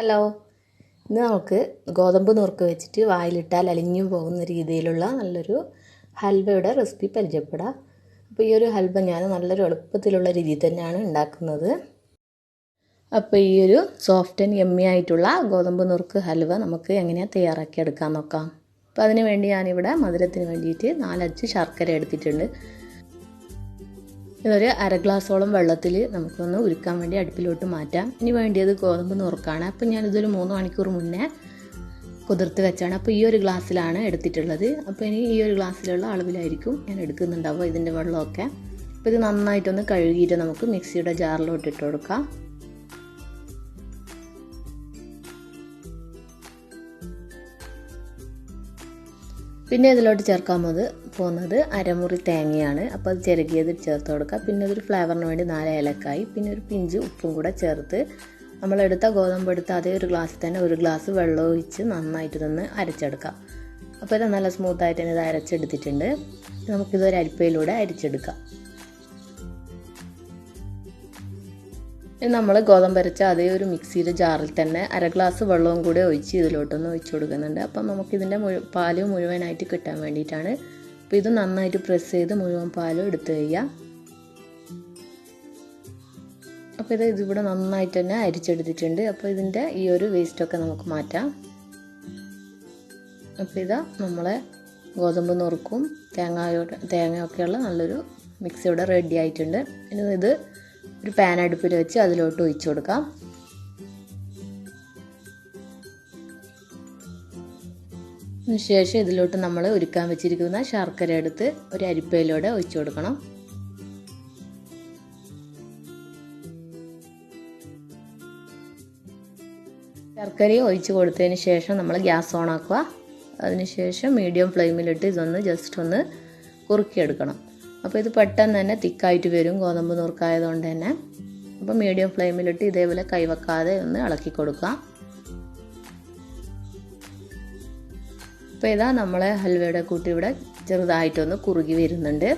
Hello, ഇന്ന് നമുക്ക് ഗോതമ്പ് നുറുക്ക് വെച്ചിട്ട് വായിലിട്ടാൽ അലിഞ്ഞു പോകുന്ന രീതിയിലുള്ള നല്ലൊരു ഹൽവയുടെ റെസിപ്പി പരിചയപ്പെടാം. അപ്പോൾ ഈ ഒരു ഹൽവ ഞാൻ നല്ലൊരു എളുപ്പത്തിലുള്ള രീതിയിൽ തന്നെയാണ് ഉണ്ടാക്കുന്നത്. അപ്പോൾ ഈ ഒരു സോഫ്റ്റ് ആൻഡ് യമ്മി ആയിട്ടുള്ള ഗോതമ്പ് നുറുക്ക് ഹൽവ നമുക്ക് എങ്ങനെയാണ് തയ്യാറാക്കിയെടുക്കാൻ നോക്കാം. അപ്പോൾ അതിന് വേണ്ടി ഞാനിവിടെ മധുരത്തിന് വേണ്ടിയിട്ട് 4 അച്ച് ശർക്കര എടുത്തിട്ടുണ്ട്. ഇതൊരു അര ഗ്ലാസോളം വെള്ളത്തിൽ നമുക്കൊന്ന് ഉരുക്കാൻ വേണ്ടി അടുപ്പിലോട്ട് മാറ്റാം. ഇനി വേണ്ടിയത് ഗോതമ്പ് നുറുക്കാണ്. അപ്പോൾ ഞാനിതൊരു 3 മണിക്കൂർ മുന്നേ കുതിർത്ത് വെച്ചാണ്. അപ്പോൾ ഈ ഒരു ഗ്ലാസ്സിലാണ് എടുത്തിട്ടുള്ളത്. അപ്പോൾ ഇനി ഈ ഒരു ഗ്ലാസ്സിലുള്ള അളവിലായിരിക്കും ഞാൻ എടുക്കുന്നുണ്ടാവുക ഇതിൻ്റെ വെള്ളമൊക്കെ. അപ്പോൾ ഇത് നന്നായിട്ടൊന്ന് കഴുകിയിട്ട് നമുക്ക് മിക്സിയുടെ ജാറിലോട്ട് ഇട്ട് കൊടുക്കാം. പിന്നെ ഇതിലോട്ട് ചേർക്കാൻ പോകുന്നത് അരമുറി തേങ്ങയാണ്. അപ്പോൾ അത് ചിരകിയത് ചേർത്ത് കൊടുക്കുക. പിന്നെ അതൊരു ഫ്ലേവറിന് വേണ്ടി 4 ഏലക്കായി, പിന്നെ ഒരു പിഞ്ച് ഉപ്പും കൂടെ ചേർത്ത് നമ്മളെടുത്ത ഗോതമ്പ് എടുത്ത അതേ ഒരു ഗ്ലാസ്സിൽ തന്നെ 1 ഗ്ലാസ് വെള്ളം ഒഴിച്ച് നന്നായിട്ട് തന്നെ അരച്ചെടുക്കാം. അപ്പോൾ ഇത് നല്ല സ്മൂത്തായിട്ട് തന്നെ ഇത് അരച്ചെടുത്തിട്ടുണ്ട്. നമുക്കിതൊരു അരിപ്പയിലൂടെ അരിച്ചെടുക്കാം. നമ്മൾ ഗോതമ്പ് അരച്ച അതേ ഒരു മിക്സിയുടെ ജാറിൽ തന്നെ 1 ഗ്ലാസ് വെള്ളവും കൂടെ ഒഴിച്ച് ഇതിലോട്ടൊന്ന് ഒഴിച്ചു കൊടുക്കുന്നുണ്ട്. അപ്പം നമുക്കിതിൻ്റെ പാല് മുഴുവനായിട്ട് കിട്ടാൻ വേണ്ടിയിട്ടാണ്. അപ്പോൾ ഇത് നന്നായിട്ട് പ്രസ് ചെയ്ത് മുഴുവൻ പാലും എടുത്ത് കഴിയാം. അപ്പോൾ ഇതിവിടെ നന്നായിട്ട് തന്നെ അരിച്ചെടുത്തിട്ടുണ്ട്. അപ്പോൾ ഇതിൻ്റെ ഈ ഒരു വേസ്റ്റൊക്കെ നമുക്ക് മാറ്റാം. അപ്പോൾ ഇതാ നമ്മളെ ഗോതമ്പ് നുറുക്കും തേങ്ങയൊക്കെയുള്ള നല്ലൊരു മിക്സ് ഇവിടെ റെഡി ആയിട്ടുണ്ട്. ഇനി ഇത് ഒരു പാൻ അടുപ്പിൽ വെച്ച് അതിലോട്ട് ഒഴിച്ചു കൊടുക്കാം. അതിനുശേഷം ഇതിലോട്ട് നമ്മൾ ഉരുക്കാൻ വെച്ചിരിക്കുന്ന ശർക്കര എടുത്ത് ഒരു അരിപ്പയിലൂടെ ഒഴിച്ചു കൊടുക്കണം. ശർക്കരയും ഒഴിച്ച് കൊടുത്തതിന് ശേഷം നമ്മൾ ഗ്യാസ് ഓൺ ആക്കുക. അതിനുശേഷം മീഡിയം ഫ്ലെയിമിലിട്ട് ഇതൊന്ന് ജസ്റ്റ് ഒന്ന് കുറുക്കിയെടുക്കണം. അപ്പോൾ ഇത് പെട്ടെന്ന് തന്നെ തിക്കായിട്ട് വരും ഗോതമ്പ് നുറുക്കായതുകൊണ്ട് തന്നെ. അപ്പോൾ മീഡിയം ഫ്ലെയിമിലിട്ട് ഇതേപോലെ കൈവെക്കാതെ ഒന്ന് ഇളക്കി കൊടുക്കുക. അപ്പോൾ ഇതാ നമ്മളെ ഹൽവയുടെ കൂട്ടി ഇവിടെ ചെറുതായിട്ടൊന്ന് കുറുകി വരുന്നുണ്ട്.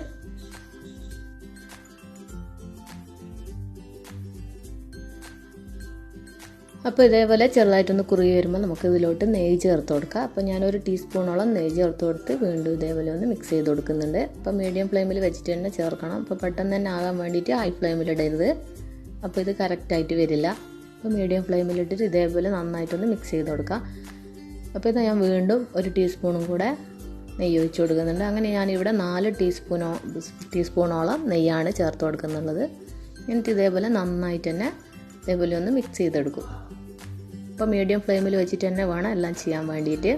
അപ്പോൾ ഇതേപോലെ ചെറുതായിട്ടൊന്ന് കുറുകി വരുമ്പോൾ നമുക്ക് ഇതിലോട്ട് നെയ്യ് ചേർത്ത് കൊടുക്കാം. അപ്പോൾ ഞാനൊരു ടീസ്പൂണോളം നെയ്യ് ചേർത്ത് കൊടുത്ത് വീണ്ടും ഇതേപോലെ ഒന്ന് മിക്സ് ചെയ്ത് കൊടുക്കുന്നുണ്ട്. അപ്പോൾ മീഡിയം ഫ്ലെയിമിൽ വെച്ചിട്ട് തന്നെ ചേർക്കണം. അപ്പോൾ പെട്ടെന്ന് തന്നെ ആകാൻ വേണ്ടിയിട്ട് ഹൈ ഫ്ലെയിമിൽ ഇടരുത്. അപ്പോൾ ഇത് കറക്റ്റായിട്ട് വരില്ല. അപ്പോൾ മീഡിയം ഫ്ലെയിമിലിട്ടിട്ട് ഇതേപോലെ നന്നായിട്ടൊന്ന് മിക്സ് ചെയ്ത് കൊടുക്കാം. അപ്പോൾ ഇത് ഞാൻ വീണ്ടും ഒരു ടീസ്പൂണും കൂടെ നെയ്യ് ഒഴിച്ച് കൊടുക്കുന്നുണ്ട്. അങ്ങനെ ഞാനിവിടെ 4 ടീസ്പൂണോളം നെയ്യാണ് ചേർത്ത് കൊടുക്കുന്നുള്ളത്. എന്നിട്ട് ഇതേപോലെ നന്നായിട്ട് തന്നെ ഇതേപോലെ ഒന്ന് മിക്സ് ചെയ്തെടുക്കും. അപ്പോൾ മീഡിയം ഫ്ലെയിമിൽ വെച്ചിട്ട് തന്നെ വേണം എല്ലാം ചെയ്യാൻ വേണ്ടിയിട്ട്.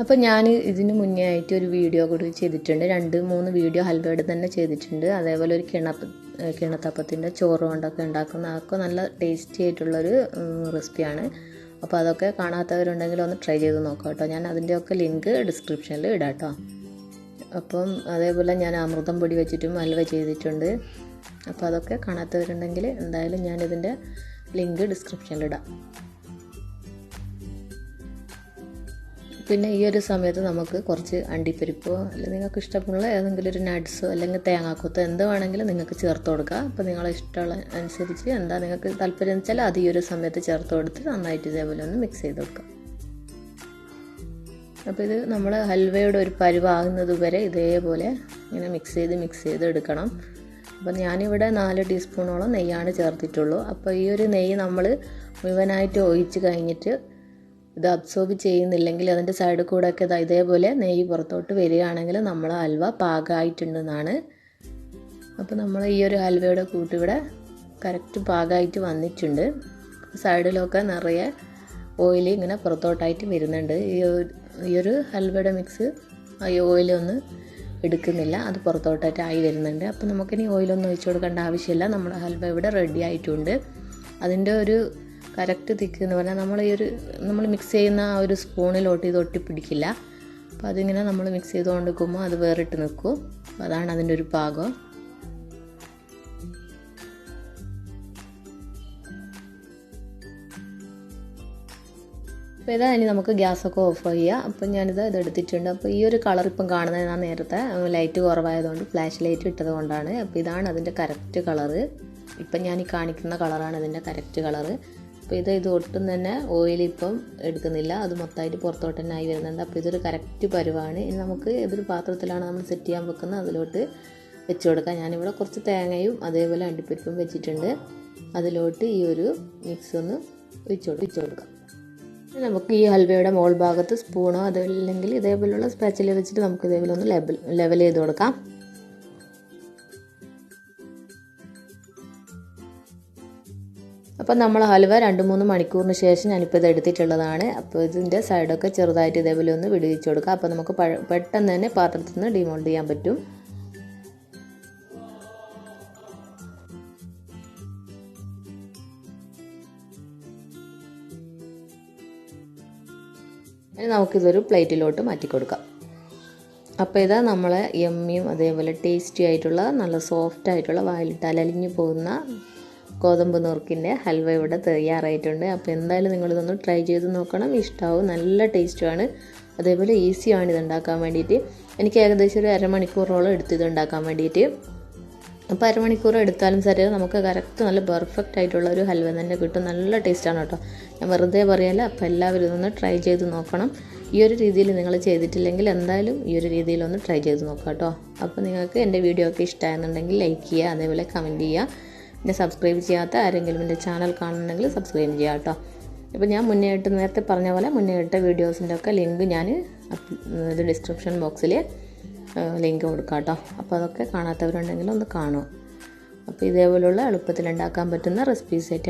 അപ്പോൾ ഞാൻ ഇതിന് മുന്നേ ആയിട്ട് ഒരു വീഡിയോ കൂടി ചെയ്തിട്ടുണ്ട്. 2-3 വീഡിയോ ഹൽവയുടെ തന്നെ ചെയ്തിട്ടുണ്ട്. അതേപോലെ ഒരു കിണത്തപ്പത്തിൻ്റെ ചോറ് കൊണ്ടൊക്കെ ഉണ്ടാക്കുന്ന അതൊക്കെ നല്ല ടേസ്റ്റി ആയിട്ടുള്ളൊരു റെസിപ്പിയാണ്. അപ്പോൾ അതൊക്കെ കാണാത്തവരുണ്ടെങ്കിൽ ഒന്ന് ട്രൈ ചെയ്ത് നോക്കാം കേട്ടോ. ഞാൻ അതിൻ്റെയൊക്കെ ലിങ്ക് ഡിസ്ക്രിപ്ഷനിൽ ഇടാം കേട്ടോ. അപ്പം അതേപോലെ ഞാൻ അമൃതം പൊടി വെച്ചിട്ടും ഹൽവ ചെയ്തിട്ടുണ്ട്. അപ്പോൾ അതൊക്കെ കാണാത്തവരുണ്ടെങ്കിൽ എന്തായാലും ഞാനിതിൻ്റെ ലിങ്ക് ഡിസ്ക്രിപ്ഷനിലിടാം. പിന്നെ ഈ ഒരു സമയത്ത് നമുക്ക് കുറച്ച് അണ്ടിപ്പരിപ്പോ അല്ലെങ്കിൽ നിങ്ങൾക്ക് ഇഷ്ടമുള്ള ഏതെങ്കിലും ഒരു നട്ട്സോ അല്ലെങ്കിൽ തേങ്ങാക്കൊത്തോ എന്ത് വേണമെങ്കിലും നിങ്ങൾക്ക് ചേർത്ത് കൊടുക്കുക. അപ്പോൾ നിങ്ങളെ ഇഷ്ടമുള്ള അനുസരിച്ച് എന്താ നിങ്ങൾക്ക് താല്പര്യം വെച്ചാൽ അത് ഈ ഒരു സമയത്ത് ചേർത്ത് കൊടുത്ത് നന്നായിട്ട് ഇതേപോലെ ഒന്ന് മിക്സ് ചെയ്ത് കൊടുക്കുക. അപ്പോൾ ഇത് നമ്മൾ ഹൽവയുടെ ഒരു പരുവാകുന്നത് വരെ ഇതേപോലെ ഇങ്ങനെ മിക്സ് ചെയ്ത് എടുക്കണം. അപ്പോൾ ഞാനിവിടെ 4 ടീസ്പൂണോളം നെയ്യാണ് ചേർത്തിട്ടുള്ളൂ. അപ്പോൾ ഈ ഒരു നെയ്യ് നമ്മൾ മുഴുവനായിട്ട് ഒഴിച്ച് കഴിഞ്ഞിട്ട് ഇത് അബ്സോർബ് ചെയ്യുന്നില്ലെങ്കിൽ അതിൻ്റെ സൈഡിൽ കൂടെ ഒക്കെ ഇതേപോലെ നെയ്യ് പുറത്തോട്ട് വരികയാണെങ്കിൽ നമ്മൾ ഹൽവ പാകമായിട്ടുണ്ടെന്നാണ്. അപ്പോൾ നമ്മൾ ഈ ഒരു ഹൽവയുടെ കൂട്ടിവിടെ കറക്റ്റ് പാകമായിട്ട് വന്നിട്ടുണ്ട്. സൈഡിലൊക്കെ നിറയെ ഓയിൽ ഇങ്ങനെ പുറത്തോട്ടായിട്ട് വരുന്നുണ്ട്. ഈ ഒരു ഹൽവയുടെ മിക്സ് ഈ ഓയിലൊന്ന് എടുക്കുന്നില്ല, അത് പുറത്തോട്ടായിട്ട് ആയി വരുന്നുണ്ട്. അപ്പോൾ നമുക്കിനി ഓയിലൊന്നും ഒഴിച്ചു കൊടുക്കേണ്ട ആവശ്യമില്ല. നമ്മുടെ ഹൽവ ഇവിടെ റെഡി ആയിട്ടുണ്ട്. അതിൻ്റെ ഒരു കറക്റ്റ് തിക്ക് എന്ന് പറഞ്ഞാൽ നമ്മൾ മിക്സ് ചെയ്യുന്ന ആ ഒരു സ്പൂണിലോട്ട് ഇത് ഒട്ടിപ്പിടിക്കില്ല. അപ്പോൾ അതിങ്ങനെ നമ്മൾ മിക്സ് ചെയ്തുകൊണ്ട് നിൽക്കുമ്പോൾ അത് വേറിട്ട് നിൽക്കും. അപ്പോൾ അതാണ് അതിൻ്റെ ഒരു പാകം. അപ്പോൾ ഇതാ ഇനി നമുക്ക് ഗ്യാസൊക്കെ ഓഫ് ചെയ്യാം. അപ്പം ഞാനിത് എടുത്തിട്ടുണ്ട്. അപ്പോൾ ഈ ഒരു കളർ ഇപ്പം കാണുന്നത് ഞാൻ നേരത്തെ ലൈറ്റ് കുറവായതുകൊണ്ട് ഫ്ലാഷ് ലൈറ്റ് ഇട്ടത് കൊണ്ടാണ്. അപ്പോൾ ഇതാണ് അതിൻ്റെ കറക്റ്റ് കളറ്. ഇപ്പം ഞാൻ ഈ കാണിക്കുന്ന കളറാണ് ഇതിൻ്റെ കറക്റ്റ് കളറ്. അപ്പോൾ ഇത് ഒട്ടും തന്നെ ഓയിൽ ഇപ്പം എടുക്കുന്നില്ല, അത് മൊത്തമായിട്ട് പുറത്തോട്ട് തന്നെ ആയി വരുന്നുണ്ട്. അപ്പോൾ ഇതൊരു കറക്റ്റ് പരുവാണ്. ഇനി നമുക്ക് ഏതൊരു പാത്രത്തിലാണ് നമ്മൾ സെറ്റ് ചെയ്യാൻ വെക്കുന്നത് അതിലോട്ട് വെച്ച് കൊടുക്കാം. ഞാനിവിടെ കുറച്ച് തേങ്ങയും അതേപോലെ അണ്ടിപ്പരിപ്പും വെച്ചിട്ടുണ്ട്. അതിലോട്ട് ഈ ഒരു മിക്സ് ഒന്ന് വെച്ച് കൊടുക്കാം. നമുക്ക് ഈ ഹൽവയുടെ മോൾ ഭാഗത്ത് സ്പൂണോ അതല്ലെങ്കിൽ ഇതേപോലെയുള്ള സ്പാച്ചില വെച്ചിട്ട് നമുക്ക് ഇതേപോലെ ഒന്ന് ലെവൽ ചെയ്ത് കൊടുക്കാം. അപ്പം നമ്മൾ ഹൽവ 2-3 മണിക്കൂറിന് ശേഷം ഞാനിപ്പോൾ ഇത് എടുത്തിട്ടുള്ളതാണ്. അപ്പോൾ ഇതിൻ്റെ സൈഡൊക്കെ ചെറുതായിട്ട് ഇതേപോലെ ഒന്ന് വിടുവിച്ച് കൊടുക്കാം. അപ്പോൾ നമുക്ക് പെട്ടെന്ന് തന്നെ പാത്രത്തിൽ നിന്ന് ഡിമോൾഡ് ചെയ്യാൻ പറ്റും. ഇനി നമുക്കിതൊരു പ്ലേറ്റിലോട്ട് മാറ്റി കൊടുക്കാം. അപ്പോൾ ഇതാ നമ്മളെ യമ്മിയും അതേപോലെ ടേസ്റ്റി ആയിട്ടുള്ള നല്ല സോഫ്റ്റ് ആയിട്ടുള്ള വായിലിട്ടാൽ അലിഞ്ഞു പോകുന്ന ഗോതമ്പ് നുറുക്കിൻ്റെ ഹൽവ ഇവിടെ തയ്യാറായിട്ടുണ്ട്. അപ്പോൾ എന്തായാലും നിങ്ങളിതൊന്ന് ട്രൈ ചെയ്ത് നോക്കണം, ഇഷ്ടമാവും, നല്ല ടേസ്റ്റുമാണ്. അതേപോലെ ഈസിയാണ് ഇത് ഉണ്ടാക്കാൻ വേണ്ടിയിട്ട്. എനിക്ക് ഏകദേശം ഒരു അരമണിക്കൂറോളം എടുത്ത് ഇത് ഉണ്ടാക്കാൻ വേണ്ടിയിട്ട്. അപ്പോൾ അരമണിക്കൂർ എടുത്താലും ശരി നമുക്ക് കറക്റ്റ് നല്ല പെർഫെക്റ്റ് ആയിട്ടുള്ള ഒരു ഹൽവ തന്നെ കിട്ടും. നല്ല ടേസ്റ്റാണ് കേട്ടോ, ഞാൻ വെറുതെ പറയല്ല. അപ്പോൾ എല്ലാവരും ഇതൊന്ന് ട്രൈ ചെയ്ത് നോക്കണം. ഈ ഒരു രീതിയിൽ നിങ്ങൾ ചെയ്തിട്ടില്ലെങ്കിൽ എന്തായാലും ഈ ഒരു രീതിയിലൊന്ന് ട്രൈ ചെയ്ത് നോക്കാം കേട്ടോ. അപ്പോൾ നിങ്ങൾക്ക് എൻ്റെ വീഡിയോ ഒക്കെ ഇഷ്ടമായെന്നുണ്ടെങ്കിൽ ലൈക്ക് ചെയ്യുക, അതേപോലെ കമൻറ്റ് ചെയ്യുക. പിന്നെ സബ്സ്ക്രൈബ് ചെയ്യാത്ത ആരെങ്കിലും എൻ്റെ ചാനൽ കാണുന്നുണ്ടെങ്കിൽ സബ്സ്ക്രൈബ് ചെയ്യുക കേട്ടോ. ഇപ്പോൾ ഞാൻ നേരത്തെ പറഞ്ഞ പോലെ മുന്നേ ഇട്ട വീഡിയോസിൻ്റെ ഒക്കെ ലിങ്ക് ഞാൻ ഇത് ഡിസ്ക്രിപ്ഷൻ ബോക്സിൽ ലിങ്ക് കൊടുക്കാം കേട്ടോ. അപ്പോൾ അതൊക്കെ കാണാത്തവരുണ്ടെങ്കിൽ ഒന്ന് കാണുക. അപ്പോൾ ഇതേപോലുള്ള എളുപ്പത്തിൽ ഉണ്ടാക്കാൻ പറ്റുന്ന റെസിപ്പീസ് ആയിട്ട്